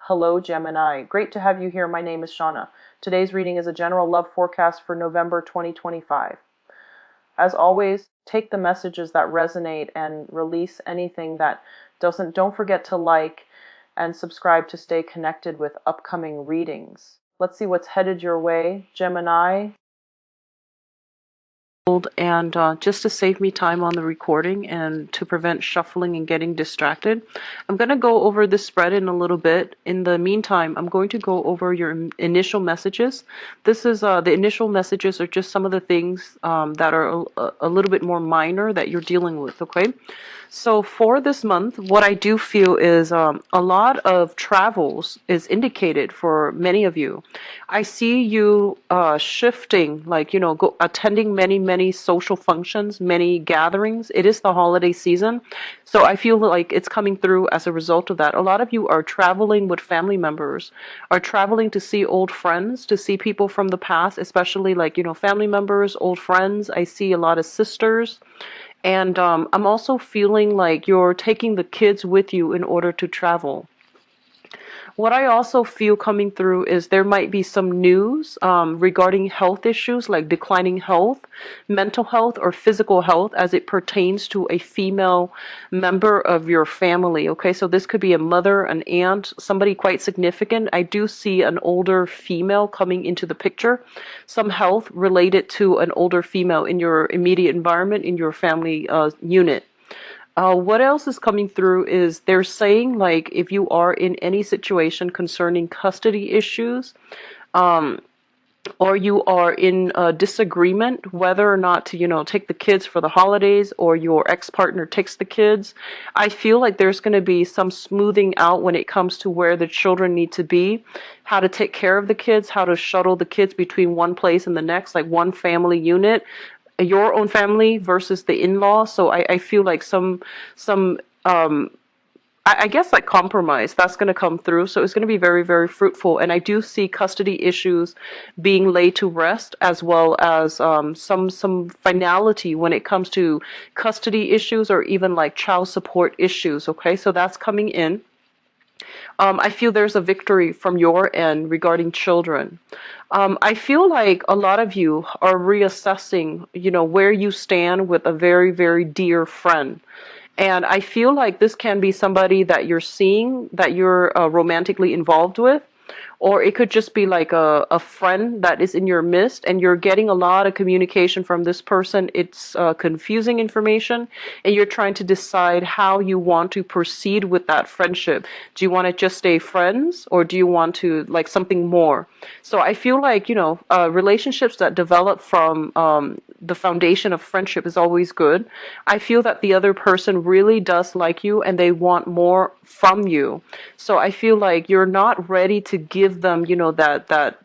Hello, Gemini. Great to have you here. My name is Shauna. Today's reading is a general love forecast for November 2025. As always, take the messages that resonate and release anything that doesn't. Don't forget to like and subscribe to stay connected with upcoming readings. Let's see what's headed your way, Gemini. And just to save me time on the recording and to prevent shuffling and getting distracted, I'm going to go over this spread in a little bit. In the meantime, I'm going to go over your initial messages. This is the initial messages are just some of the things that are a little bit more minor that you're dealing with, okay? So for this month, what I do feel is a lot of travels is indicated for many of you. I see you shifting, like, attending many social functions, many gatherings. It is the holiday season, so I feel like it's coming through as a result of that. A lot of you are traveling with family members, are traveling to see old friends, to see people from the past, especially like, family members, old friends. I see a lot of sisters. And I'm also feeling like you're taking the kids with you in order to travel. What I also feel coming through is there might be some news regarding health issues like declining health, mental health, or physical health as it pertains to a female member of your family. Okay, so this could be a mother, an aunt, somebody quite significant. I do see an older female coming into the picture, some health related to an older female in your immediate environment, in your family unit. What else is coming through is they're saying, like, if you are in any situation concerning custody issues, or you are in a disagreement whether or not to, take the kids for the holidays, or your ex-partner takes the kids, I feel like there's going to be some smoothing out when it comes to where the children need to be, how to take care of the kids, how to shuttle the kids between one place and the next, like one family unit, your own family versus the in-law. So I feel like I guess like compromise that's going to come through. So it's going to be very fruitful. And I do see custody issues being laid to rest, as well as some finality when it comes to custody issues or even like child support issues. Okay, so that's coming in. I feel there's a victory from your end regarding children. I feel like a lot of you are reassessing, where you stand with a very dear friend. And I feel like this can be somebody that you're seeing, that you're romantically involved with. Or it could just be like a friend that is in your midst, and you're getting a lot of communication from this person. It's confusing information, and you're trying to decide how you want to proceed with that friendship. Do you want to just stay friends, or do you want to like something more? So I feel like, relationships that develop from the foundation of friendship is always good. I feel that the other person really does like you, and they want more from you. So I feel like you're not ready to give them, that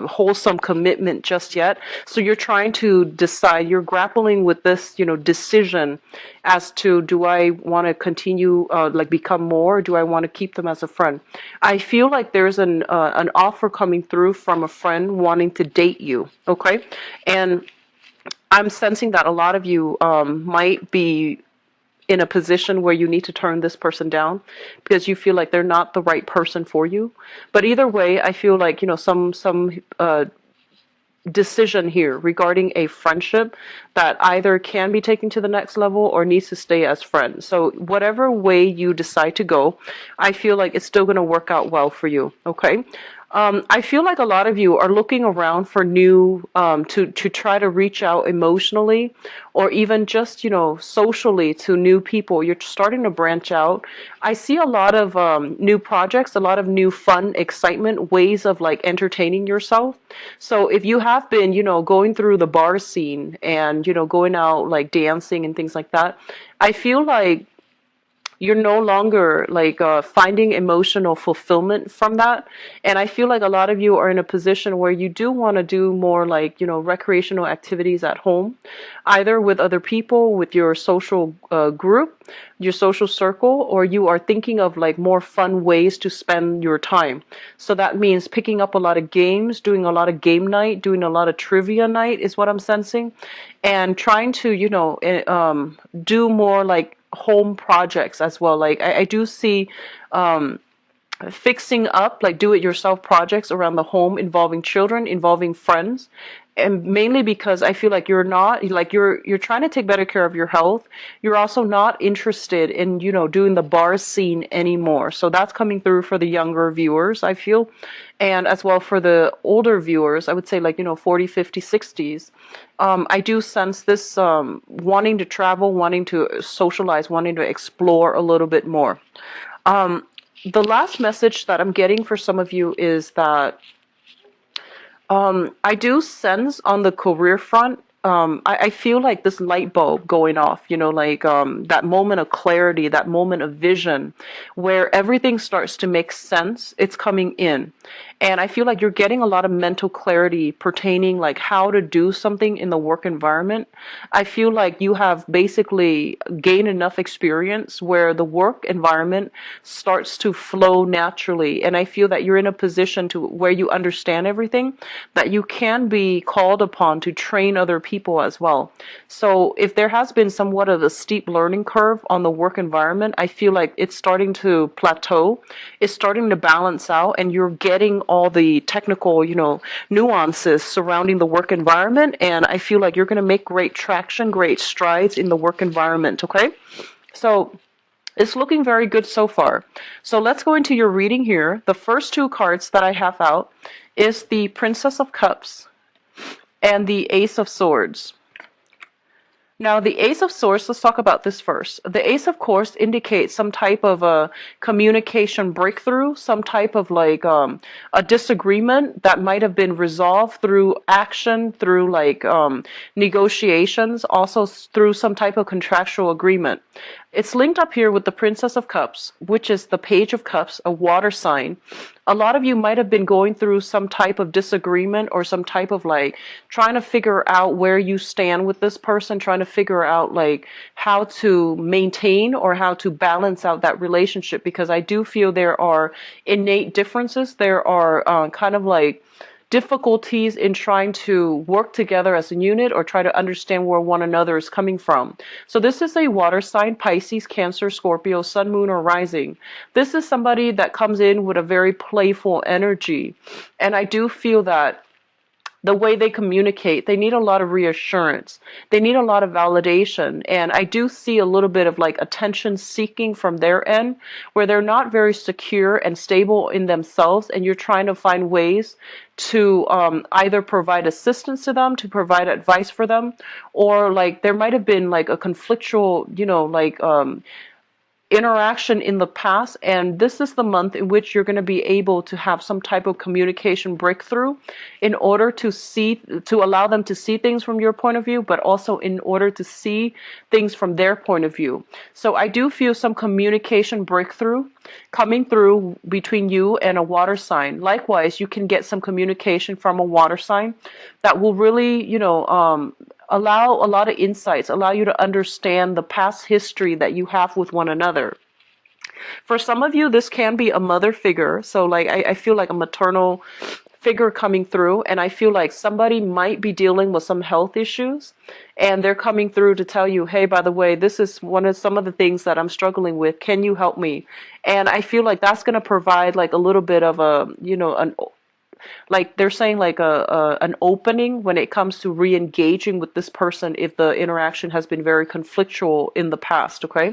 wholesome commitment just yet. So you're trying to decide, you're grappling with this, decision as to, do I want to continue, become more, or do I want to keep them as a friend? I feel like there's an offer coming through from a friend wanting to date you, okay? And I'm sensing that a lot of you might be in a position where you need to turn this person down because you feel like they're not the right person for you. But either way, I feel like, some decision here regarding a friendship that either can be taken to the next level or needs to stay as friends. So whatever way you decide to go, I feel like it's still going to work out well for you, okay? I feel like a lot of you are looking around for new, to try to reach out emotionally, or even just, socially to new people. You're starting to branch out. I see a lot of new projects, a lot of new fun, excitement, ways of like entertaining yourself. So if you have been, going through the bar scene and, going out like dancing and things like that, I feel like you're no longer like finding emotional fulfillment from that. And I feel like a lot of you are in a position where you do want to do more like, recreational activities at home, either with other people, with your social group, your social circle, or you are thinking of like more fun ways to spend your time. So that means picking up a lot of games, doing a lot of game night, doing a lot of trivia night is what I'm sensing, and trying to, do more like home projects as well. Like I do see fixing up, like do-it-yourself projects around the home involving children, involving friends. And mainly because I feel like you're not like you're trying to take better care of your health. You're also not interested in, doing the bar scene anymore. So that's coming through for the younger viewers, I feel. And as well for the older viewers, I would say like, 40, 50, 60s. I do sense this wanting to travel, wanting to socialize, wanting to explore a little bit more. The last message that I'm getting for some of you is that I do sense on the career front, I feel like this light bulb going off, like that moment of clarity, that moment of vision where everything starts to make sense. It's coming in. And I feel like you're getting a lot of mental clarity pertaining like how to do something in the work environment. I feel like you have basically gained enough experience where the work environment starts to flow naturally. And I feel that you're in a position to where you understand everything, that you can be called upon to train other people as well. So if there has been somewhat of a steep learning curve on the work environment, I feel like it's starting to plateau. It's starting to balance out, and you're getting all the technical, nuances surrounding the work environment. And I feel like you're going to make great traction, great strides in the work environment. Okay. So it's looking very good so far. So let's go into your reading here. The first two cards that I have out is the Princess of Cups and the Ace of Swords. Now, the Ace of Swords, let's talk about this first. The Ace, of course, indicates some type of a communication breakthrough, some type of like a disagreement that might have been resolved through action, through like negotiations, also through some type of contractual agreement. It's linked up here with the Princess of Cups, which is the Page of Cups, a water sign. A lot of you might have been going through some type of disagreement or some type of like trying to figure out where you stand with this person, trying to figure out like how to maintain or how to balance out that relationship, because I do feel there are innate differences. There are kind of like difficulties in trying to work together as a unit or try to understand where one another is coming from. So this is a water sign, Pisces, Cancer, Scorpio, Sun, Moon, or Rising. This is somebody that comes in with a very playful energy. And I do feel that the way they communicate, they need a lot of reassurance. They need a lot of validation. And I do see a little bit of like attention seeking from their end, where they're not very secure and stable in themselves. And you're trying to find ways to either provide assistance to them, to provide advice for them, or like there might have been like a conflictual, interaction in the past, and this is the month in which you're going to be able to have some type of communication breakthrough in order to allow them to see things from your point of view, but also in order to see things from their point of view. So I do feel some communication breakthrough coming through between you and a water sign. Likewise, you can get some communication from a water sign that will really, allow a lot of insights, allow you to understand the past history that you have with one another. For some of you, this can be a mother figure. So like I feel like a maternal figure coming through, and I feel like somebody might be dealing with some health issues, and they're coming through to tell you, hey, by the way, this is some of the things that I'm struggling with. Can you help me? And I feel like that's going to provide like a little bit of like they're saying like an opening when it comes to re-engaging with this person if the interaction has been very conflictual in the past. Okay.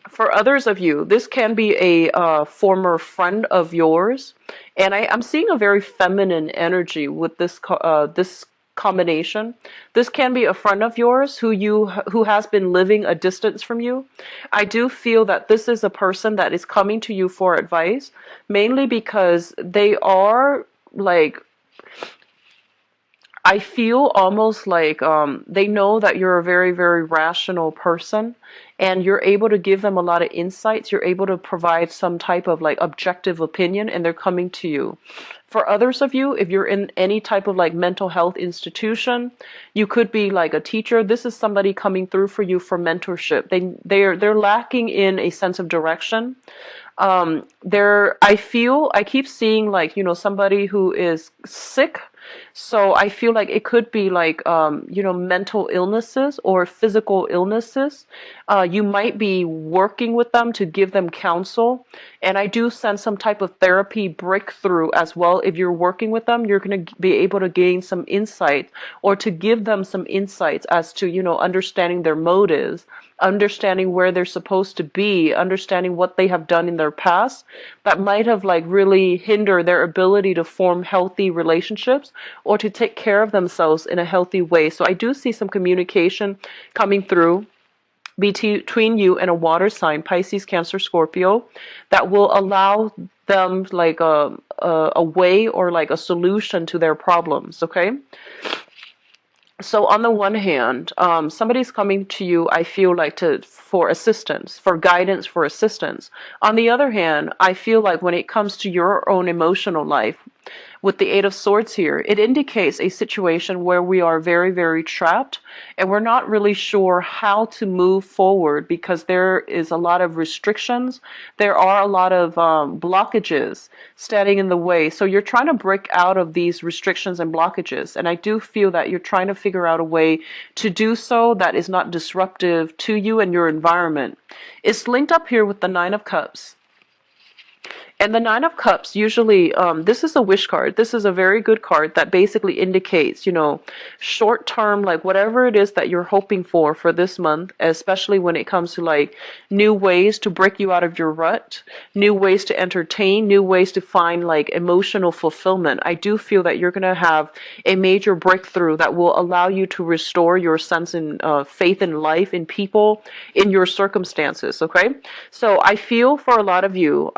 For others of you, this can be a former friend of yours, and I'm seeing a very feminine energy with this combination. This can be a friend of yours who has been living a distance from you. I do feel that this is a person that is coming to you for advice, mainly because they are like, I feel almost like they know that you're a very, very rational person, and you're able to give them a lot of insights. You're able to provide some type of like objective opinion, and they're coming to you. For others of you, if you're in any type of like mental health institution, you could be like a teacher. This is somebody coming through for you for mentorship. They're lacking in a sense of direction. I keep seeing like, somebody who is sick So I feel like it could be like, mental illnesses or physical illnesses. You might be working with them to give them counsel. And I do sense some type of therapy breakthrough as well. If you're working with them, you're going to be able to gain some insight or to give them some insights as to, understanding their motives, understanding where they're supposed to be, understanding what they have done in their past that might have like really hindered their ability to form healthy relationships or to take care of themselves in a healthy way. So I do see some communication coming through between you and a water sign, Pisces, Cancer, Scorpio, that will allow them like a way or like a solution to their problems. Okay. So on the one hand, somebody's coming to you, I feel like for assistance, for guidance, for assistance. On the other hand, I feel like when it comes to your own emotional life, with the Eight of Swords here, it indicates a situation where we are very, very trapped and we're not really sure how to move forward because there is a lot of restrictions. There are a lot of blockages standing in the way. So you're trying to break out of these restrictions and blockages. And I do feel that you're trying to figure out a way to do so that is not disruptive to you and your environment. It's linked up here with the Nine of Cups. And the Nine of Cups, usually, this is a wish card. This is a very good card that basically indicates, short term, like whatever it is that you're hoping for this month, especially when it comes to like new ways to break you out of your rut, new ways to entertain, new ways to find like emotional fulfillment. I do feel that you're going to have a major breakthrough that will allow you to restore your sense in faith in life, in people, in your circumstances. Okay. So I feel for a lot of you,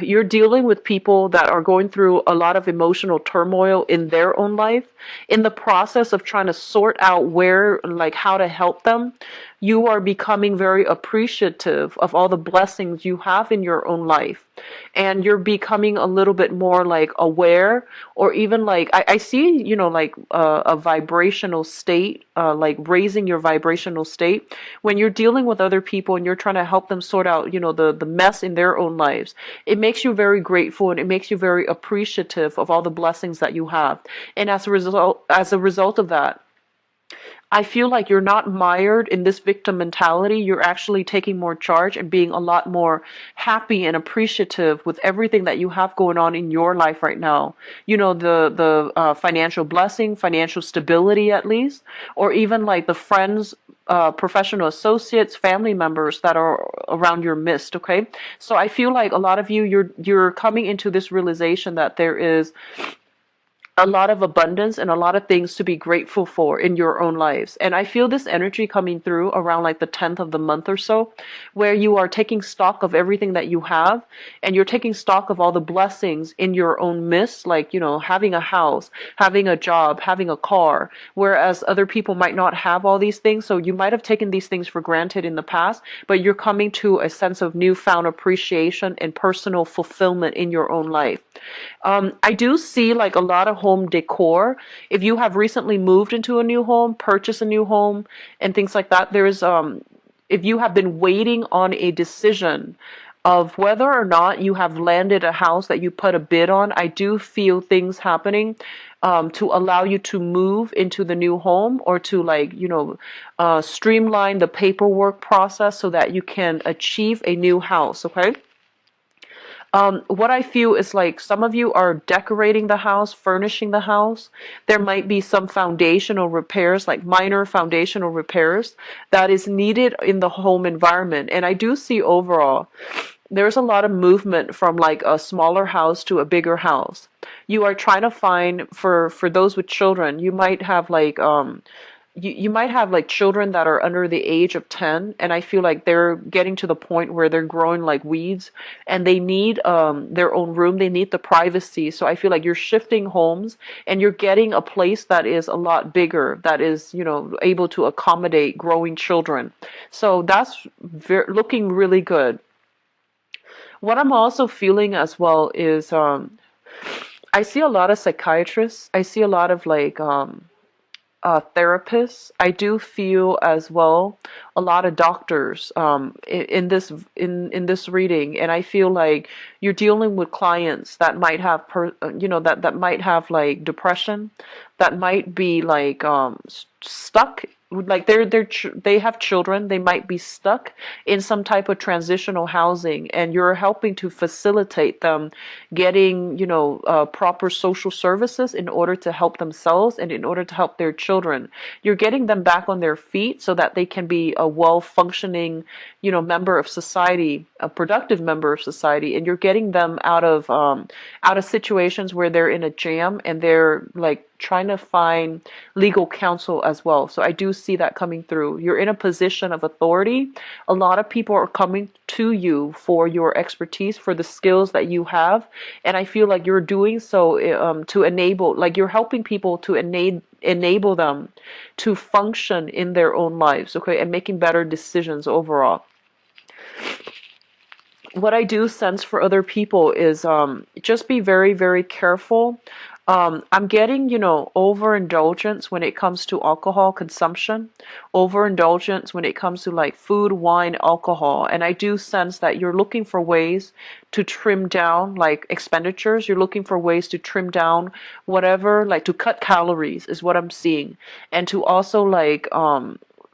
you're dealing with people that are going through a lot of emotional turmoil in their own life. In the process of trying to sort out how to help them, you are becoming very appreciative of all the blessings you have in your own life. And you're becoming a little bit more like aware, or even like, I see, a vibrational state, like raising your vibrational state when you're dealing with other people and you're trying to help them sort out, the mess in their own lives. It makes you very grateful and it makes you very appreciative of all the blessings that you have. And as a result of that, I feel like you're not mired in this victim mentality. You're actually taking more charge and being a lot more happy and appreciative with everything that you have going on in your life right now. The financial blessing, financial stability at least, or even like the friends, professional associates, family members that are around your midst. Okay, so I feel like a lot of you're coming into this realization that there is a lot of abundance and a lot of things to be grateful for in your own lives. And I feel this energy coming through around like the 10th of the month or so, where you are taking stock of everything that you have and you're taking stock of all the blessings in your own midst, like, having a house, having a job, having a car, whereas other people might not have all these things. So you might have taken these things for granted in the past, but you're coming to a sense of newfound appreciation and personal fulfillment in your own life. I do see like a lot of home decor. If you have recently moved into a new home, purchased a new home, and things like that, if you have been waiting on a decision of whether or not you have landed a house that you put a bid on, I do feel things happening to allow you to move into the new home or to streamline the paperwork process so that you can achieve a new house. Okay. What I feel is like some of you are decorating the house, furnishing the house. There might be some foundational repairs, like minor foundational repairs that is needed in the home environment. And I do see overall, there's a lot of movement from like a smaller house to a bigger house. You are trying to find, for those with children, you might have like, you might have like children that are under the age of 10, and I feel like they're getting to the point where they're growing like weeds and they need their own room, they need the privacy. So I feel like you're shifting homes and you're getting a place that is a lot bigger, that is, able to accommodate growing children. So that's looking really good. What I'm also feeling as well is I see a lot of psychiatrists. I see a lot of like therapists. I do feel as well a lot of doctors in this reading, and I feel like you're dealing with clients that might have that might have like depression, that might be like stuck, like they have children, they might be stuck in some type of transitional housing, and you're helping to facilitate them getting proper social services in order to help themselves and in order to help their children. You're getting them back on their feet so that they can be a well functioning member of society, a productive member of society, and you're getting them out of situations where they're in a jam and they're like trying to find legal counsel as well. So I do see that coming through. You're in a position of authority. A lot of people are coming to you for your expertise, for the skills that you have. And I feel like you're doing so to enable, like you're helping people to enable them to function in their own lives, okay, and making better decisions overall. What I do sense for other people is just be very, very careful. I'm getting, overindulgence when it comes to alcohol consumption, overindulgence when it comes to like food, wine, alcohol. And I do sense that you're looking for ways to trim down like expenditures. You're looking for ways to trim down whatever, like to cut calories is what I'm seeing. And to also like,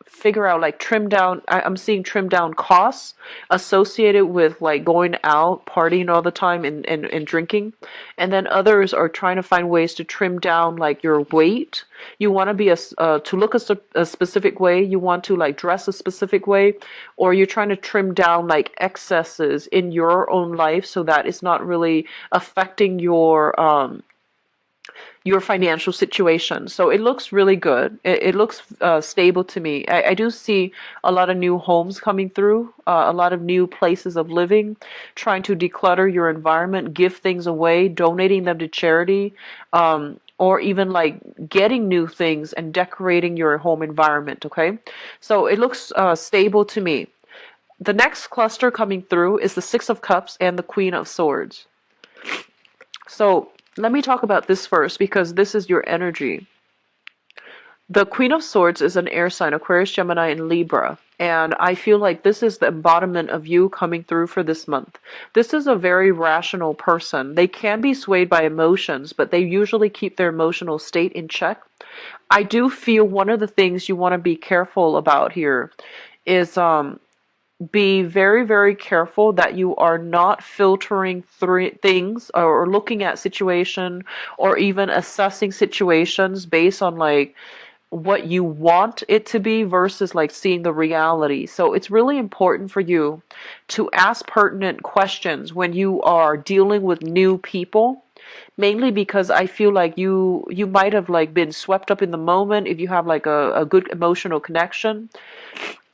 figure out like trim down. I'm seeing trim down costs associated with like going out partying all the time and drinking, and then others are trying to find ways to trim down like your weight. You want to be to look a specific way, you want to like dress a specific way, or you're trying to trim down like excesses in your own life so that it's not really affecting your financial situation. So it looks really good. It looks stable to me. I do see a lot of new homes coming through, a lot of new places of living, trying to declutter your environment, give things away, donating them to charity, or even like getting new things and decorating your home environment, okay? So it looks stable to me. The next cluster coming through is the Six of Cups and the Queen of Swords. So let me talk about this first because this is your energy. The Queen of Swords is an air sign, Aquarius, Gemini, and Libra. And I feel like this is the embodiment of you coming through for this month. This is a very rational person. They can be swayed by emotions, but they usually keep their emotional state in check. I do feel one of the things you want to be careful about here is be very, very careful that you are not filtering things or looking at situation or even assessing situations based on like what you want it to be versus like seeing the reality. So it's really important for you to ask pertinent questions when you are dealing with new people. Mainly because I feel like you might have like been swept up in the moment if you have like a good emotional connection.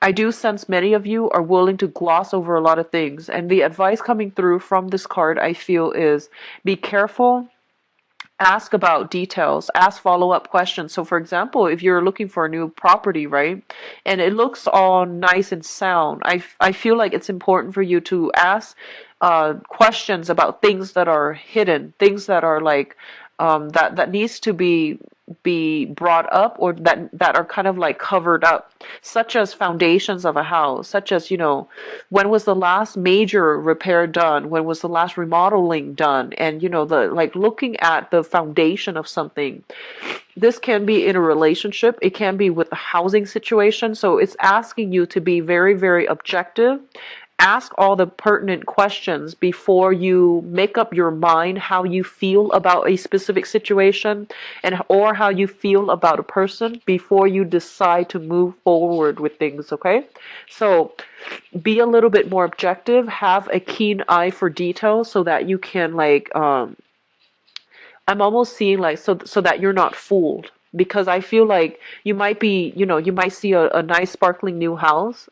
I do sense many of you are willing to gloss over a lot of things. And the advice coming through from this card, I feel, is be careful. Ask about details, ask follow-up questions. So for example, if you're looking for a new property, right, and it looks all nice and sound, I feel like it's important for you to ask questions about things that are hidden, things that are like that needs to be brought up, or that are kind of like covered up, such as foundations of a house, such as when was the last major repair done, when was the last remodeling done, and the like looking at the foundation of something. This can be in a relationship, it can be with a housing situation, so it's asking you to be very, very objective. Ask all the pertinent questions before you make up your mind how you feel about a specific situation or how you feel about a person before you decide to move forward with things, okay? So be a little bit more objective, have a keen eye for detail so that you can like I'm almost seeing like so that you're not fooled, because I feel like you might be, you might see a nice sparkling new house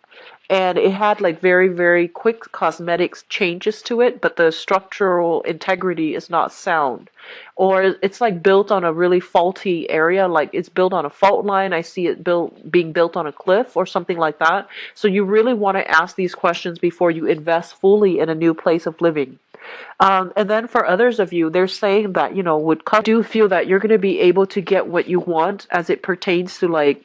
and it had like very, very quick cosmetics changes to it, but the structural integrity is not sound. Or it's like built on a really faulty area, like it's built on a fault line. I see it being built on a cliff or something like that. So you really want to ask these questions before you invest fully in a new place of living. And then for others of you, they're saying that, would do feel that you're going to be able to get what you want as it pertains to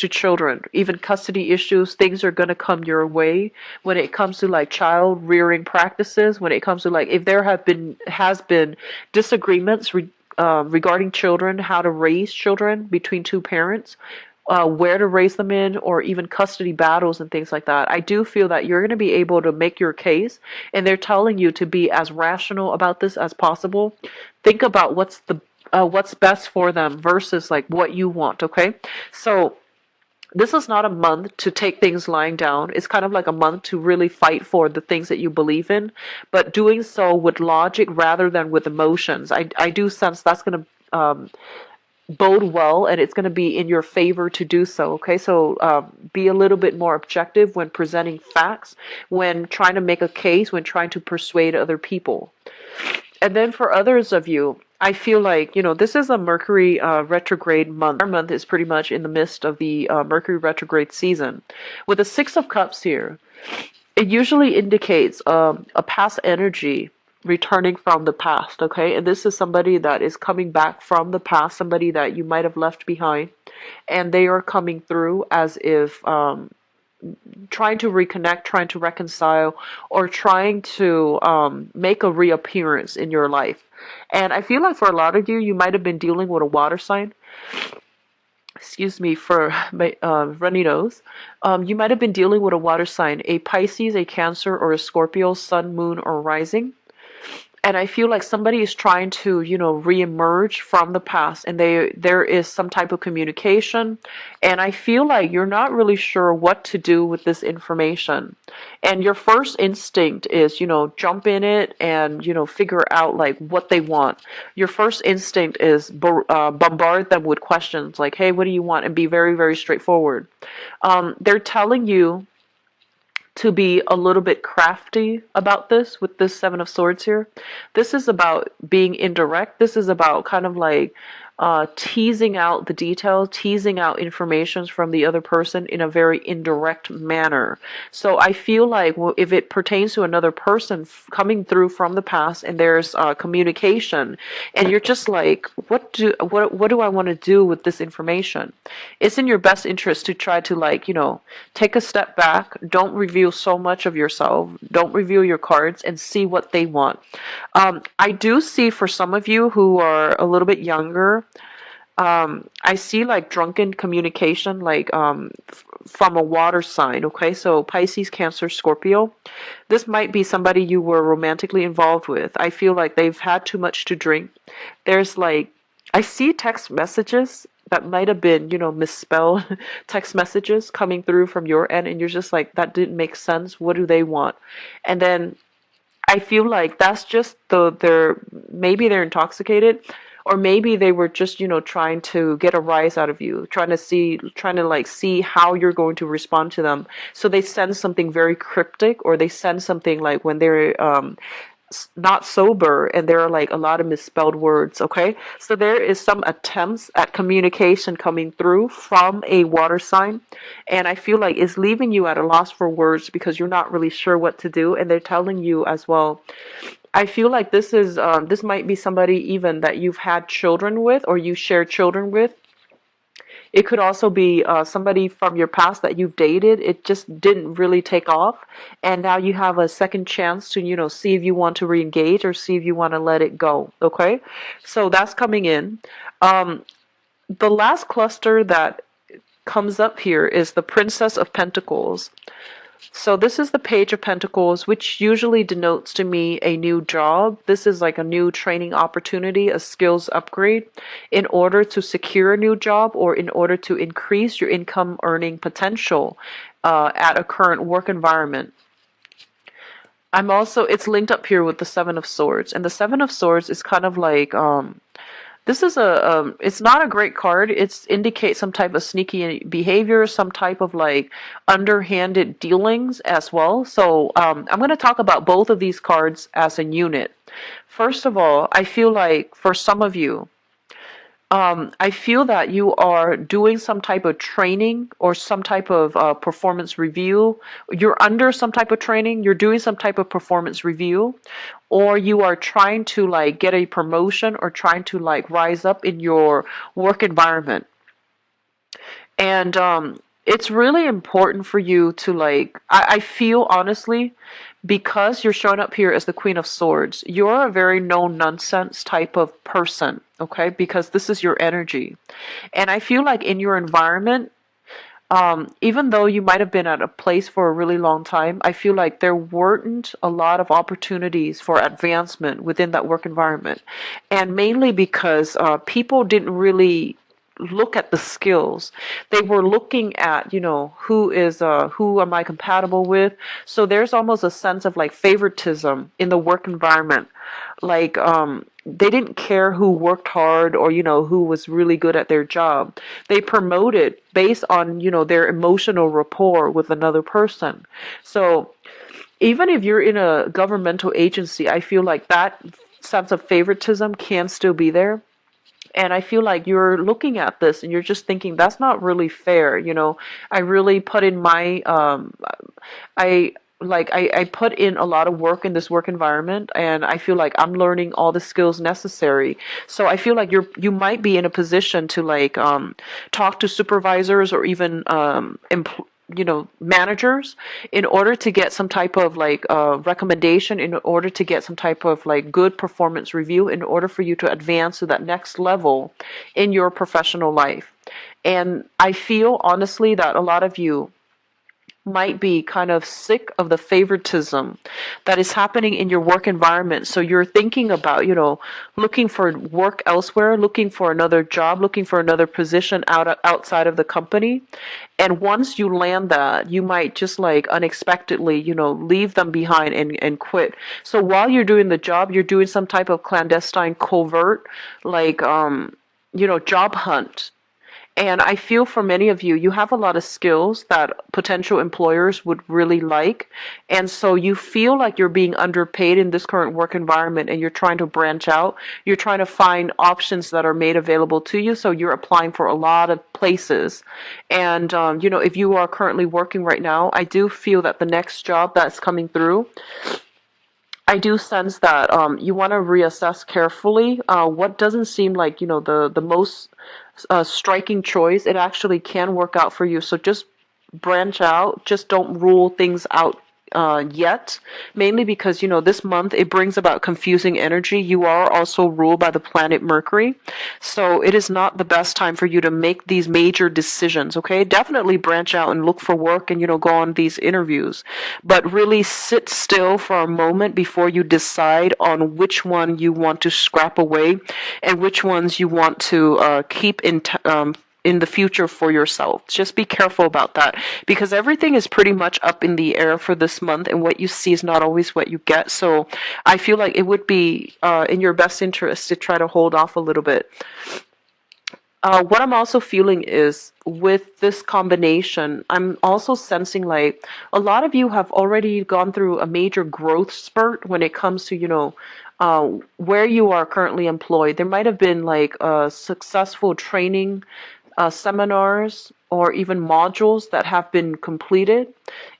children. Even custody issues, things are going to come your way when it comes to like child rearing practices, when it comes to like if there has been disagreements regarding children, how to raise children between two parents, where to raise them in, or even custody battles and things like that. I do feel that you're going to be able to make your case, and they're telling you to be as rational about this as possible. Think about what's best for them versus like what you want. Okay, so this is not a month to take things lying down. It's kind of like a month to really fight for the things that you believe in, but doing so with logic rather than with emotions. I do sense that's going to bode well, and it's going to be in your favor to do so. Okay, so be a little bit more objective when presenting facts, when trying to make a case, when trying to persuade other people. And then for others of you, I feel like, this is a Mercury retrograde month. Our month is pretty much in the midst of the Mercury retrograde season. With the Six of Cups here, it usually indicates a past energy returning from the past, okay? And this is somebody that is coming back from the past, somebody that you might have left behind, and they are coming through as if trying to reconnect, trying to reconcile, or trying to make a reappearance in your life. And I feel like for a lot of you, you might have been dealing with a water sign. Excuse me for my runny nose. You might have been dealing with a water sign, a Pisces, a Cancer, or a Scorpio, Sun, Moon, or Rising. And I feel like somebody is trying to, reemerge from the past, and there is some type of communication, and I feel like you're not really sure what to do with this information. And your first instinct is, jump in it and, figure out like what they want. Your first instinct is bombard them with questions like, hey, what do you want? And be very, very straightforward. They're telling you to be a little bit crafty about this with this Seven of Swords here. This is about being indirect. This is about kind of like teasing out the details, teasing out informations from the other person in a very indirect manner. So I feel like if it pertains to another person coming through from the past and there's communication, and you're just like, what do I want to do with this information? It's in your best interest to try to like, take a step back. Don't reveal so much of yourself. Don't reveal your cards, and see what they want. I do see for some of you who are a little bit younger, I see like drunken communication, like from a water sign. Okay, so Pisces, Cancer, Scorpio. This might be somebody you were romantically involved with. I feel like they've had too much to drink. There's like, I see text messages that might have been, misspelled text messages coming through from your end, and you're just like, that didn't make sense. What do they want? And then I feel like that's just maybe they're intoxicated, or maybe they were just, trying to get a rise out of you, trying to see how you're going to respond to them. So they send something very cryptic, or they send something like when they're not sober, and there are like a lot of misspelled words. Okay, so there is some attempts at communication coming through from a water sign, and I feel like it's leaving you at a loss for words because you're not really sure what to do. And they're telling you as well, I feel like this might be somebody even that you've had children with, or you share children with. It could also be somebody from your past that you've dated. It just didn't really take off, and now you have a second chance to, see if you want to re-engage or see if you want to let it go. Okay, so that's coming in. The last cluster that comes up here is the Princess of Pentacles. So this is the Page of Pentacles, which usually denotes to me a new job. This is like a new training opportunity, a skills upgrade in order to secure a new job, or in order to increase your income earning potential at a current work environment. It's linked up here with the Seven of Swords, and the Seven of Swords is kind of like, this is it's not a great card. It indicates some type of sneaky behavior, some type of like underhanded dealings as well. So I'm going to talk about both of these cards as a unit. First of all, I feel like for some of you, I feel that you are doing some type of training or some type of performance review. You're under some type of training, you're doing some type of performance review, or you are trying to like get a promotion or trying to like rise up in your work environment. And it's really important for you to like, I feel honestly, because you're showing up here as the Queen of Swords, you're a very no nonsense type of person, okay? Because this is your energy. And I feel like in your environment, even though you might have been at a place for a really long time, I feel like there weren't a lot of opportunities for advancement within that work environment. And mainly because people didn't really look at the skills. They were looking at, who am I compatible with? So there's almost a sense of like favoritism in the work environment. Like they didn't care who worked hard or who was really good at their job. They promoted based on their emotional rapport with another person. So even if you're in a governmental agency, I feel like that sense of favoritism can still be there. And I feel like you're looking at this and you're just thinking that's not really fair. I really put in my I put in a lot of work in this work environment, and I feel like I'm learning all the skills necessary. So I feel like you might be in a position to like talk to supervisors or even managers in order to get some type of like recommendation, in order to get some type of like good performance review, in order for you to advance to that next level in your professional life. And I feel honestly that a lot of you might be kind of sick of the favoritism that is happening in your work environment. So you're thinking about, looking for work elsewhere, looking for another job, looking for another position outside of the company. And once you land that, you might just like unexpectedly, leave them behind and quit. So while you're doing the job, you're doing some type of clandestine covert, like, job hunt. And I feel for many of you, you have a lot of skills that potential employers would really like. And so you feel like you're being underpaid in this current work environment and you're trying to branch out. You're trying to find options that are made available to you. So you're applying for a lot of places. And, if you are currently working right now, I do feel that the next job that's coming through, I do sense that you want to reassess carefully what doesn't seem like the most striking choice. It actually can work out for you. So just branch out. Just don't rule things out yet, mainly because this month it brings about confusing energy. You are also ruled by the planet Mercury, so it is not the best time for you to make these major decisions. Okay, definitely branch out and look for work and go on these interviews, but really sit still for a moment before you decide on which one you want to scrap away and which ones you want to keep in the future for yourself. Just be careful about that, because everything is pretty much up in the air for this month, and what you see is not always what you get. So I feel like it would be in your best interest to try to hold off a little bit. What I'm also feeling is with this combination, I'm also sensing like a lot of you have already gone through a major growth spurt when it comes to, where you are currently employed. There might have been like a successful training seminars or even modules that have been completed.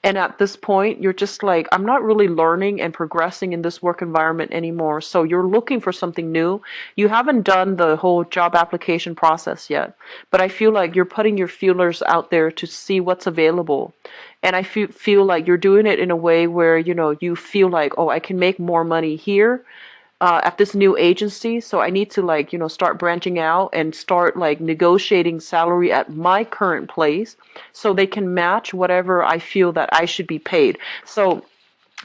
And at this point, you're just like, I'm not really learning and progressing in this work environment anymore. So you're looking for something new. You haven't done the whole job application process yet, but I feel like you're putting your feelers out there to see what's available. And I feel like you're doing it in a way where, you feel like, oh, I can make more money here at this new agency, so I need to like start branching out and start like negotiating salary at my current place so they can match whatever I feel that I should be paid. So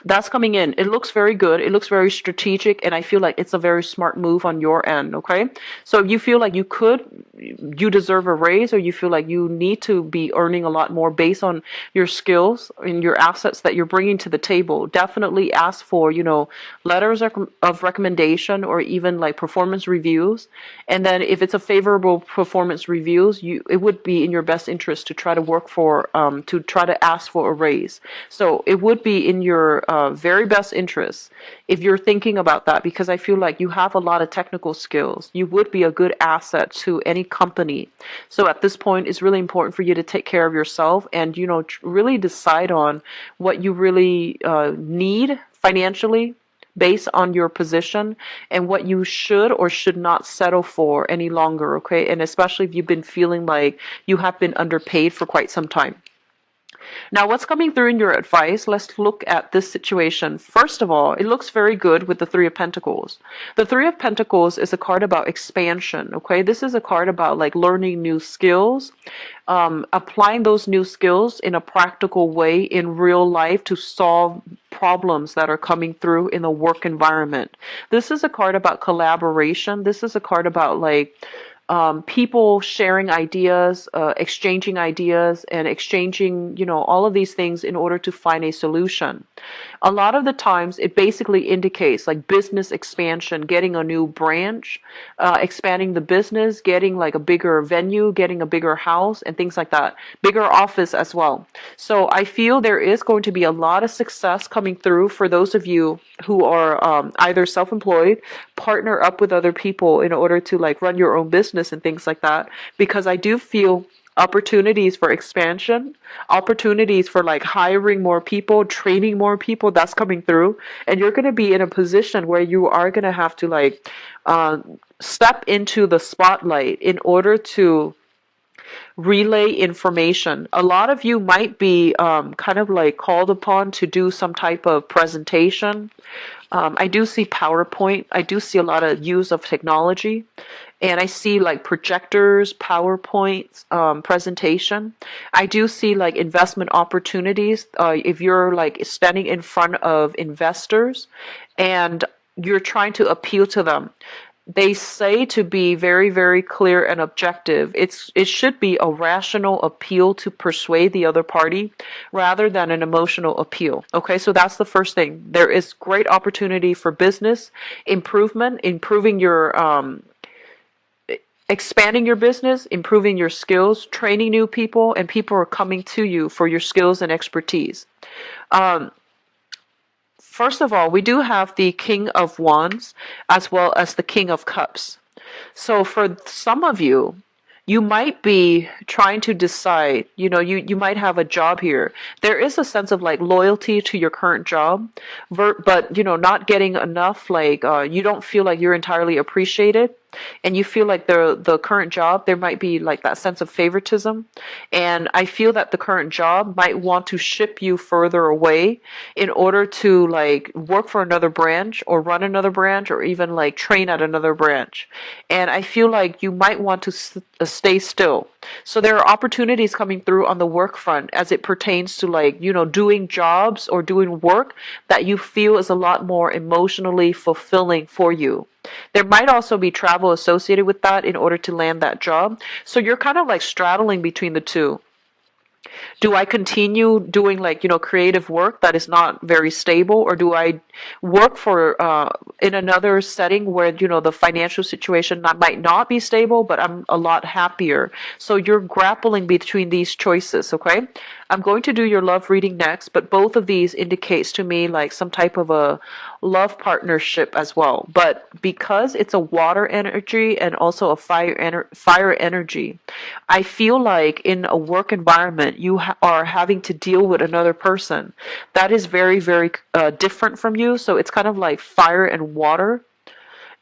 that's coming in. It looks very good. It looks very strategic, and I feel like it's a very smart move on your end, okay? So if you feel like you deserve a raise, or you feel like you need to be earning a lot more based on your skills and your assets that you're bringing to the table, definitely ask for, letters of recommendation or even like performance reviews. And then if it's a favorable performance reviews, it would be in your best interest to try to work for, to try to ask for a raise. So it would be in your very best interests if you're thinking about that, because I feel like you have a lot of technical skills. You would be a good asset to any company. So at this point, it's really important for you to take care of yourself and, really decide on what you really need financially based on your position and what you should or should not settle for any longer, okay? And especially if you've been feeling like you have been underpaid for quite some time. Now, what's coming through in your advice? Let's look at this situation. First of all, it looks very good with the Three of Pentacles. The Three of Pentacles is a card about expansion, okay? This is a card about like learning new skills, applying those new skills in a practical way in real life to solve problems that are coming through in the work environment. This is a card about collaboration. This is a card about like people sharing ideas, exchanging ideas, and exchanging, all of these things in order to find a solution. A lot of the times, it basically indicates like business expansion, getting a new branch, expanding the business, getting like a bigger venue, getting a bigger house, and things like that. Bigger office as well. So I feel there is going to be a lot of success coming through for those of you who are either self-employed, partner up with other people in order to like run your own business and things like that, because I do feel opportunities for expansion, opportunities for like hiring more people, training more people, that's coming through. And you're going to be in a position where you are going to have to like step into the spotlight in order to relay information. A lot of you might be kind of like called upon to do some type of presentation. I do see PowerPoint. I do see a lot of use of technology. And I see like projectors, PowerPoints, presentation. I do see like investment opportunities. If you're like standing in front of investors and you're trying to appeal to them, they say to be very, very clear and objective. It should be a rational appeal to persuade the other party rather than an emotional appeal. Okay, so that's the first thing. There is great opportunity for business improvement, improving your expanding your business, improving your skills, training new people, and people are coming to you for your skills and expertise. First of all, we do have the King of Wands as well as the King of Cups. So for some of you, you might be trying to decide, you might have a job here. There is a sense of like loyalty to your current job, but, not getting enough, like you don't feel like you're entirely appreciated. And you feel like the current job, there might be like that sense of favoritism. And I feel that the current job might want to ship you further away in order to like work for another branch or run another branch or even like train at another branch. And I feel like you might want to stay still. So there are opportunities coming through on the work front as it pertains to like, doing jobs or doing work that you feel is a lot more emotionally fulfilling for you. There might also be travel associated with that in order to land that job. So you're kind of like straddling between the two. Do I continue doing like, creative work that is not very stable, or do I work for in another setting where, the financial situation might not be stable, but I'm a lot happier. So you're grappling between these choices, okay? I'm going to do your love reading next, but both of these indicates to me like some type of a love partnership as well. But because it's a water energy and also a fire energy, I feel like in a work environment, you are having to deal with another person that is very, very different from you. So it's kind of like fire and water.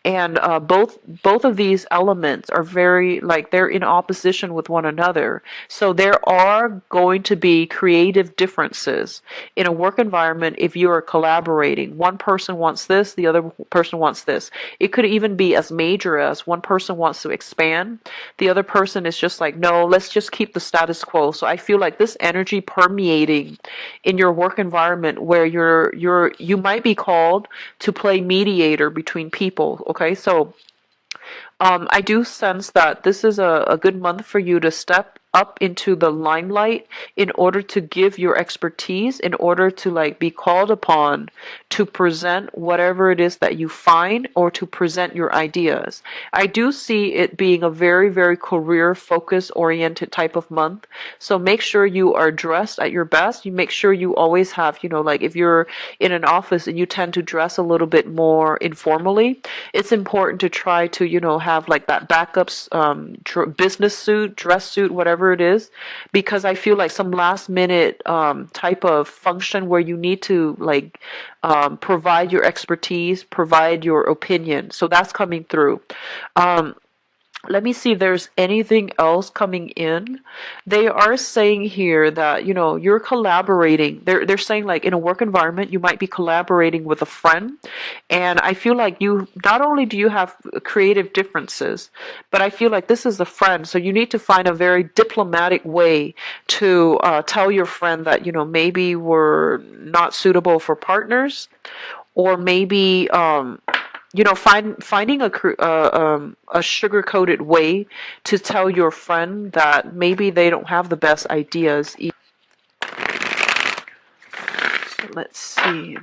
And both of these elements are very like they're in opposition with one another. So there are going to be creative differences in a work environment if you are collaborating. One person wants this, the other person wants this. It could even be as major as one person wants to expand, the other person is just like, no, let's just keep the status quo. So I feel like this energy permeating in your work environment where you might be called to play mediator between people. Okay, so I do sense that this is a good month for you to step up into the limelight in order to give your expertise, in order to like be called upon to present whatever it is that you find or to present your ideas. I do see it being a very, very career focus oriented type of month. So make sure you are dressed at your best. You make sure you always have, like if you're in an office and you tend to dress a little bit more informally, it's important to try to, have like that backups, business suit, dress suit, whatever it is, because I feel like some last minute type of function where you need to like provide your expertise, provide your opinion. So that's coming through. Let me see if there's anything else coming in. They are saying here that, you're collaborating. They're saying like in a work environment, you might be collaborating with a friend. And I feel like you, not only do you have creative differences, but I feel like this is a friend. So you need to find a very diplomatic way to tell your friend that, maybe we're not suitable for partners, or maybe finding a sugar coated way to tell your friend that maybe they don't have the best ideas. So let's see.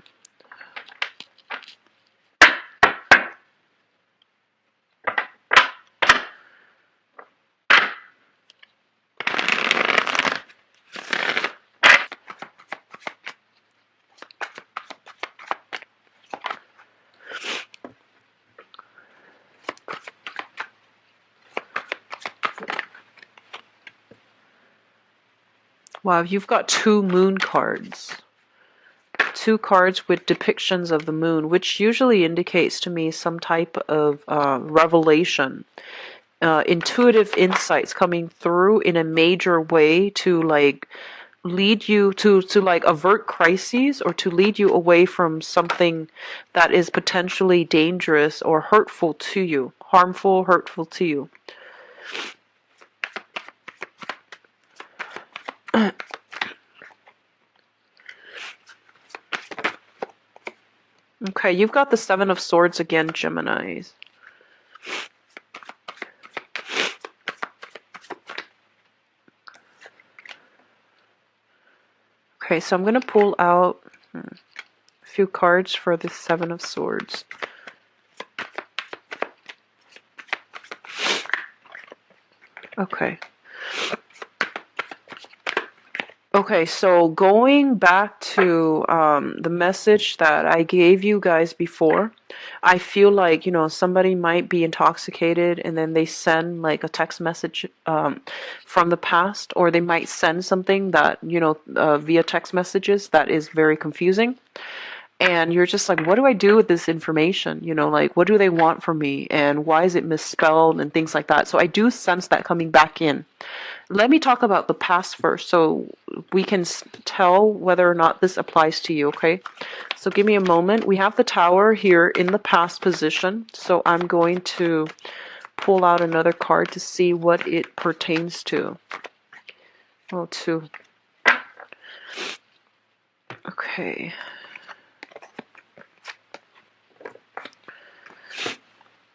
Wow, you've got 2 moon cards. 2 cards with depictions of the moon, which usually indicates to me some type of revelation, intuitive insights coming through in a major way to like lead you to like avert crises, or to lead you away from something that is potentially dangerous or hurtful to you, harmful, hurtful to you. Okay, you've got the 7 of Swords again, Geminis. Okay, so I'm going to pull out a few cards for the 7 of Swords. Okay. Okay, so going back to the message that I gave you guys before, I feel like, somebody might be intoxicated and then they send like a text message from the past, or they might send something that, via text messages that is very confusing. And you're just like, what do I do with this information? Like, what do they want from me? And why is it misspelled and things like that? So I do sense that coming back in. Let me talk about the past first so we can tell whether or not this applies to you, okay? So give me a moment. We have the Tower here in the past position. So I'm going to pull out another card to see what it pertains to. Oh, 2. Okay.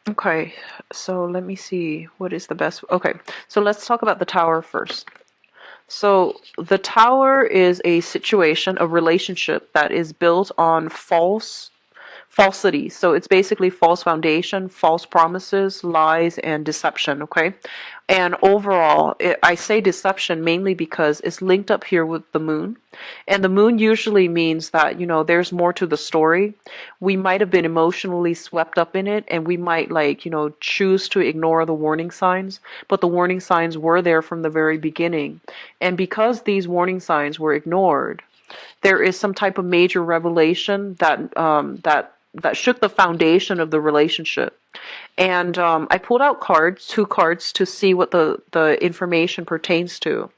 Okay, so let me see what is the best. Okay, so let's talk about the Tower first. So the Tower is a situation, a relationship that is built on falsity. So it's basically false foundation, false promises, lies, and deception, okay? And overall, I say deception mainly because it's linked up here with the moon. And the moon usually means that, there's more to the story. We might have been emotionally swept up in it, and we might choose to ignore the warning signs, but the warning signs were there from the very beginning. And because these warning signs were ignored, there is some type of major revelation that shook the foundation of the relationship. And I pulled out 2 cards to see what the information pertains to.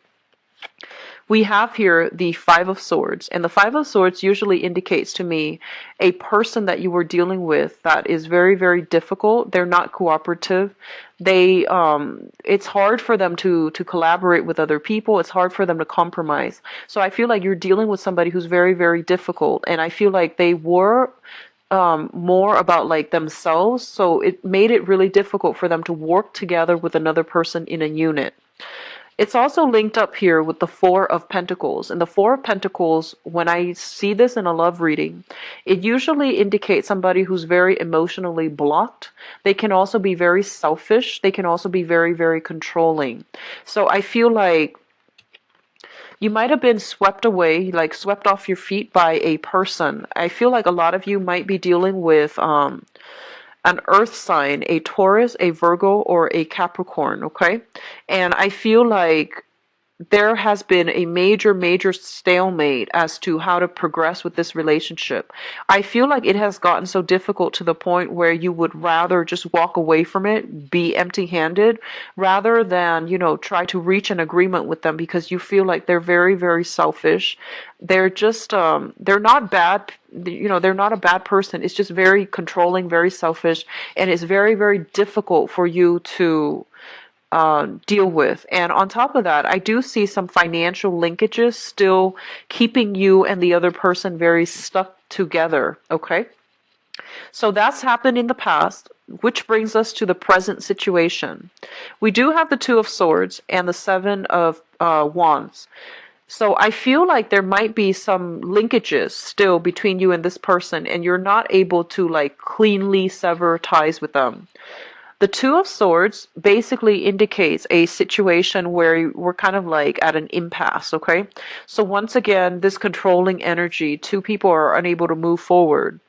We have here the 5 of Swords, and the 5 of Swords usually indicates to me a person that you were dealing with that is very, very difficult. They're not cooperative. It's hard for them to collaborate with other people. It's hard for them to compromise. So I feel like you're dealing with somebody who's very, very difficult, and I feel like they were more about like themselves, so it made it really difficult for them to work together with another person in a unit. It's also linked up here with the Four of Pentacles. And the Four of Pentacles, when I see this in a love reading, it usually indicates somebody who's very emotionally blocked. They can also be very selfish. They can also be very, very controlling. So I feel like you might have been swept away, like swept off your feet by a person. I feel like a lot of you might be dealing with an earth sign, a Taurus, a Virgo, or a Capricorn, okay? And I feel like there has been a major, major stalemate as to how to progress with this relationship. I feel like it has gotten so difficult to the point where you would rather just walk away from it, be empty handed, rather than, try to reach an agreement with them because you feel like they're very, very selfish. They're just, they're not bad. They're not a bad person. It's just very controlling, very selfish, and it's very, very difficult for you to deal with. And on top of that, I do see some financial linkages still keeping you and the other person very stuck together. Okay. So that's happened in the past, which brings us to the present situation. We do have the Two of Swords and the Seven of Wands. So I feel like there might be some linkages still between you and this person, and you're not able to like cleanly sever ties with them. The Two of Swords basically indicates a situation where we're kind of like at an impasse, okay? So once again, this controlling energy, two people are unable to move forward.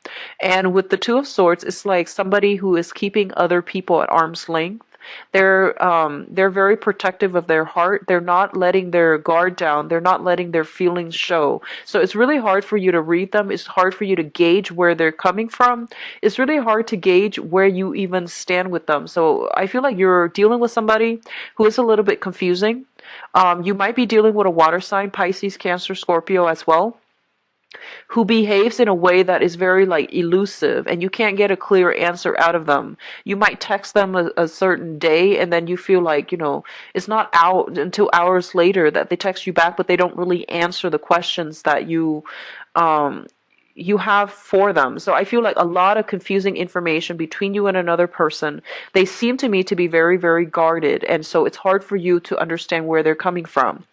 And with the Two of Swords, it's like somebody who is keeping other people at arm's length. They're very protective of their heart. They're not letting their guard down. They're not letting their feelings show. So it's really hard for you to read them. It's hard for you to gauge where they're coming from. It's really hard to gauge where you even stand with them. So I feel like you're dealing with somebody who is a little bit confusing. You might be dealing with a water sign, Pisces, Cancer, Scorpio as well, who behaves in a way that is very like elusive and you can't get a clear answer out of them. You might text them a certain day and then you feel like, it's not out until hours later that they text you back, but they don't really answer the questions that um, you have for them. So I feel like a lot of confusing information between you and another person. They seem to me to be very, very guarded. And so it's hard for you to understand where they're coming from.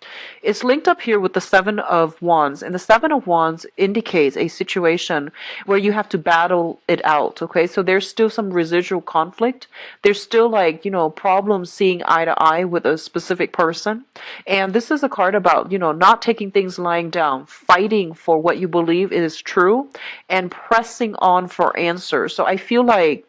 It's linked up here with the Seven of Wands. And the Seven of Wands indicates a situation where you have to battle it out. Okay. So there's still some residual conflict. There's still like, problems seeing eye to eye with a specific person. And this is a card about, not taking things lying down, fighting for what you believe is true, and pressing on for answers. So I feel like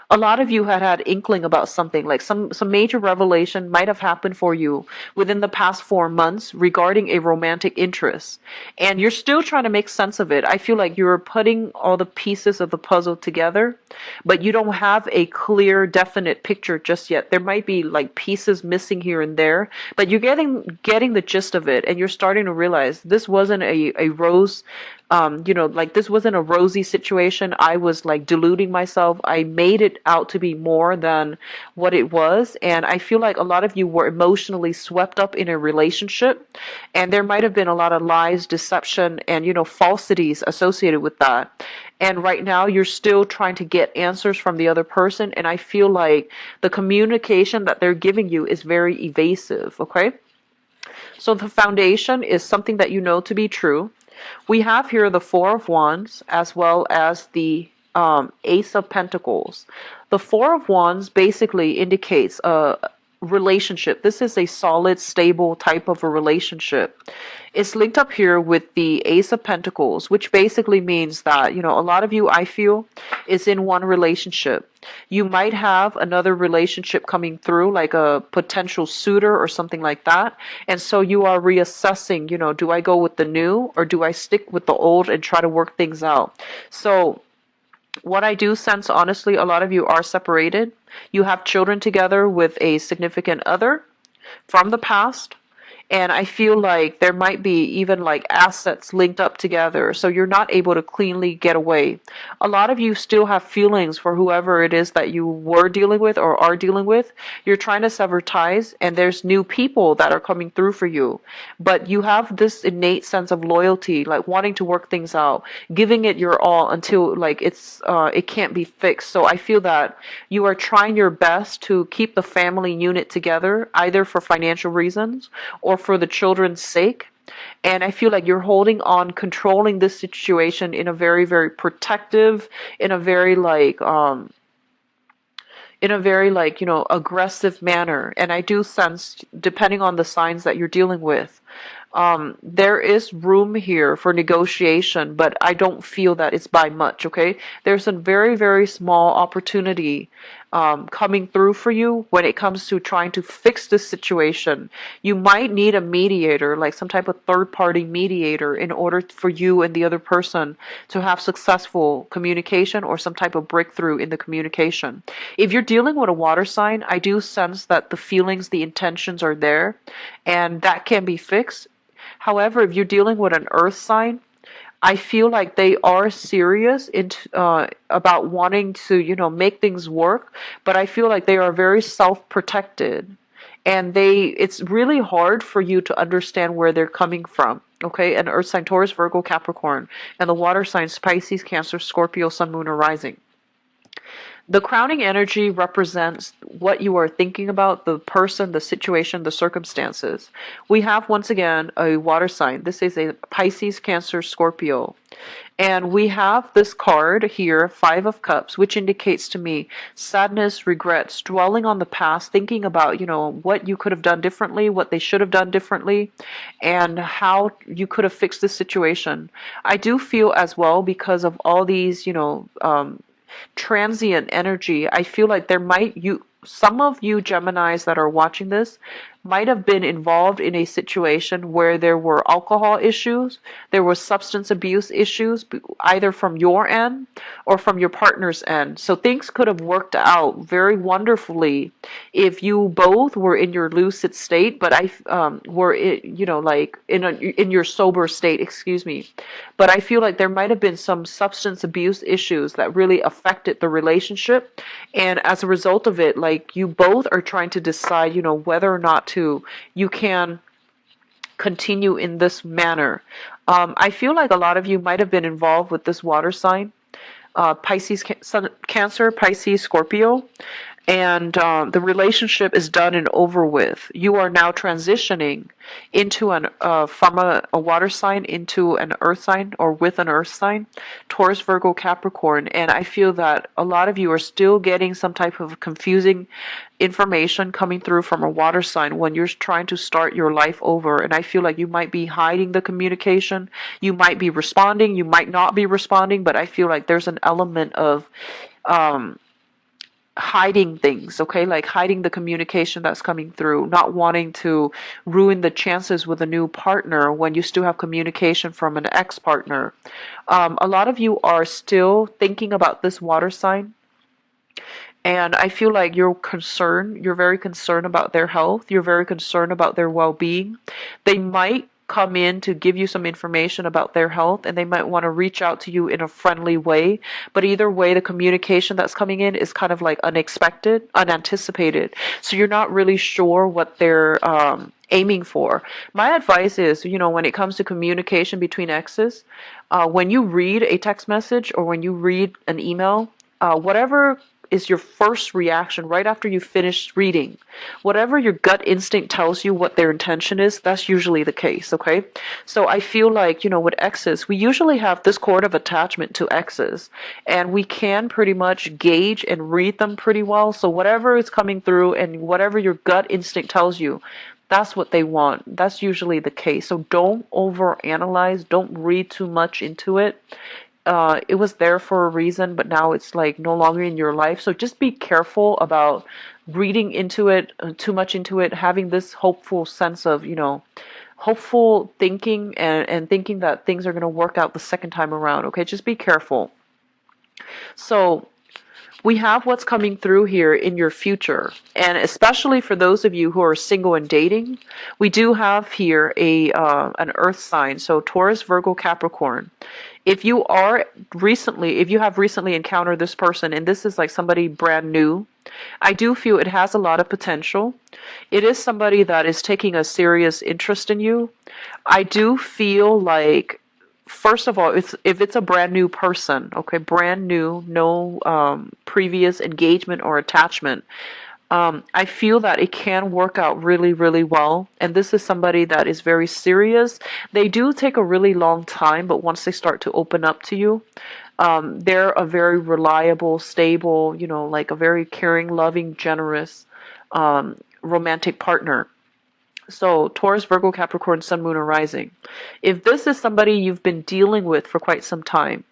a lot of you had inkling about something, like some major revelation might have happened for you within the past 4 months regarding a romantic interest, and you're still trying to make sense of it. I feel like you're putting all the pieces of the puzzle together, but you don't have a clear, definite picture just yet. There might be like pieces missing here and there, but you're getting the gist of it, and you're starting to realize this wasn't a rose. Like this wasn't a rosy situation. I was like deluding myself. I made it out to be more than what it was. And I feel like a lot of you were emotionally swept up in a relationship. And there might have been a lot of lies, deception, and, falsities associated with that. And right now you're still trying to get answers from the other person. And I feel like the communication that they're giving you is very evasive. Okay. So the foundation is something that you know to be true. We have here the Four of Wands as well as the Ace of Pentacles. The Four of Wands basically indicates a relationship. This is a solid, stable type of a relationship. It's linked up here with the Ace of Pentacles, which basically means that, a lot of you, I feel, is in one relationship. You might have another relationship coming through, like a potential suitor or something like that. And so you are reassessing, do I go with the new or do I stick with the old and try to work things out? So what I do sense, honestly, a lot of you are separated. You have children together with a significant other from the past. And I feel like there might be even like assets linked up together, so you're not able to cleanly get away. A lot of you still have feelings for whoever it is that you were dealing with or are dealing with. You're trying to sever ties, and there's new people that are coming through for you. But you have this innate sense of loyalty, like wanting to work things out, giving it your all until like it can't be fixed. So I feel that you are trying your best to keep the family unit together, either for financial reasons or for the children's sake. And I feel like you're holding on, controlling this situation in a very, very protective, in a very aggressive manner. And I do sense, depending on the signs that you're dealing with, there is room here for negotiation, but I don't feel that it's by much, okay? There's a very, very small opportunity coming through for you when it comes to trying to fix this situation. You might need a mediator, like some type of third-party mediator, in order for you and the other person to have successful communication or some type of breakthrough in the communication. If you're dealing with a water sign, I do sense that the feelings, the intentions are there, and that can be fixed. However, if you're dealing with an earth sign, I feel like they are serious about wanting to, make things work, but I feel like they are very self-protected, and it's really hard for you to understand where they're coming from. Okay, an earth sign, Taurus, Virgo, Capricorn, and the water signs, Pisces, Cancer, Scorpio, Sun, Moon, or Rising. The crowning energy represents what you are thinking about, the person, the situation, the circumstances. We have, once again, a water sign. This is a Pisces, Cancer, Scorpio. And we have this card here, Five of Cups, which indicates to me sadness, regrets, dwelling on the past, thinking about, what you could have done differently, what they should have done differently, and how you could have fixed the situation. I do feel as well, because of all these, transient energy, I feel like some of you Geminis that are watching this might have been involved in a situation where there were alcohol issues, there were substance abuse issues, either from your end or from your partner's end. So things could have worked out very wonderfully if you both were in your lucid state, but were like in your sober state, excuse me. But I feel like there might have been some substance abuse issues that really affected the relationship, and as a result of it, like, you both are trying to decide, whether or not you can continue in this manner. I feel like a lot of you might have been involved with this water sign, Pisces, Cancer, Pisces, Scorpio, and the relationship is done and over with. You are now transitioning into from a water sign into an earth sign, or with an earth sign, Taurus, Virgo, Capricorn. And I feel that a lot of you are still getting some type of confusing information coming through from a water sign when you're trying to start your life over. And I feel like you might be hiding the communication. You might be responding, you might not be responding, but I feel like there's an element of hiding things, okay? Like hiding the communication that's coming through, not wanting to ruin the chances with a new partner when you still have communication from an ex-partner. A lot of you are still thinking about this water sign, and I feel like you're very concerned about their health, you're very concerned about their well-being. They might come in to give you some information about their health, and they might want to reach out to you in a friendly way, but either way, the communication that's coming in is kind of like unexpected, unanticipated, so you're not really sure what they're aiming for. My advice is, when it comes to communication between exes, when you read a text message or when you read an email, whatever is your first reaction right after you finish reading, whatever your gut instinct tells you what their intention is, that's usually the case, okay? So I feel like, with exes, we usually have this cord of attachment to exes, and we can pretty much gauge and read them pretty well. So whatever is coming through and whatever your gut instinct tells you, that's what they want. That's usually the case. So don't overanalyze, don't read too much into it. It was there for a reason, but now it's like no longer in your life. So just be careful about reading into it, too much into it, having this hopeful sense of, hopeful thinking, and thinking that things are going to work out the second time around. Okay, just be careful. So we have what's coming through here in your future. And especially for those of you who are single and dating, we do have here a an earth sign. So Taurus, Virgo, Capricorn. If you have recently encountered this person and this is like somebody brand new, I do feel it has a lot of potential. It is somebody that is taking a serious interest in you. I do feel like, first of all, if it's a brand new person, okay, brand new, no previous engagement or attachment, I feel that it can work out really, really well. And this is somebody that is very serious. They do take a really long time, but once they start to open up to you, they're a very reliable, stable, like a very caring, loving, generous, romantic partner. So Taurus, Virgo, Capricorn, Sun, Moon, or Rising. If this is somebody you've been dealing with for quite some time,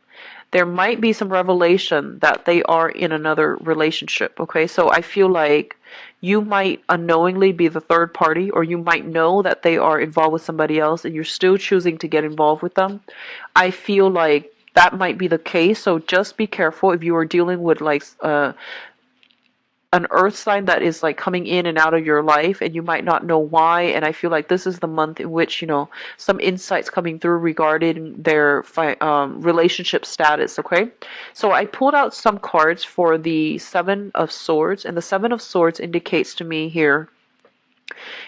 there might be some revelation that they are in another relationship, okay? So I feel like you might unknowingly be the third party, or you might know that they are involved with somebody else and you're still choosing to get involved with them. I feel like that might be the case, so just be careful if you are dealing with like an earth sign that is like coming in and out of your life and you might not know why. And I feel like this is the month in which some insights coming through regarding their relationship status. Okay, so I pulled out some cards for the Seven of Swords, and the Seven of Swords indicates to me here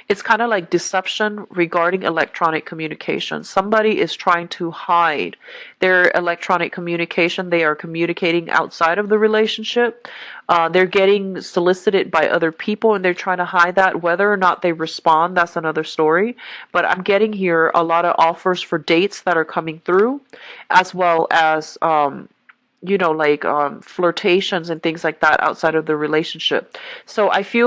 it's kind of like deception regarding electronic communication. Somebody is trying to hide their electronic communication. They are communicating outside of the relationship. They're getting solicited by other people and they're trying to hide that. Whether or not they respond, that's another story. But I'm getting here a lot of offers for dates that are coming through, as well as flirtations and things like that outside of the relationship. So I feel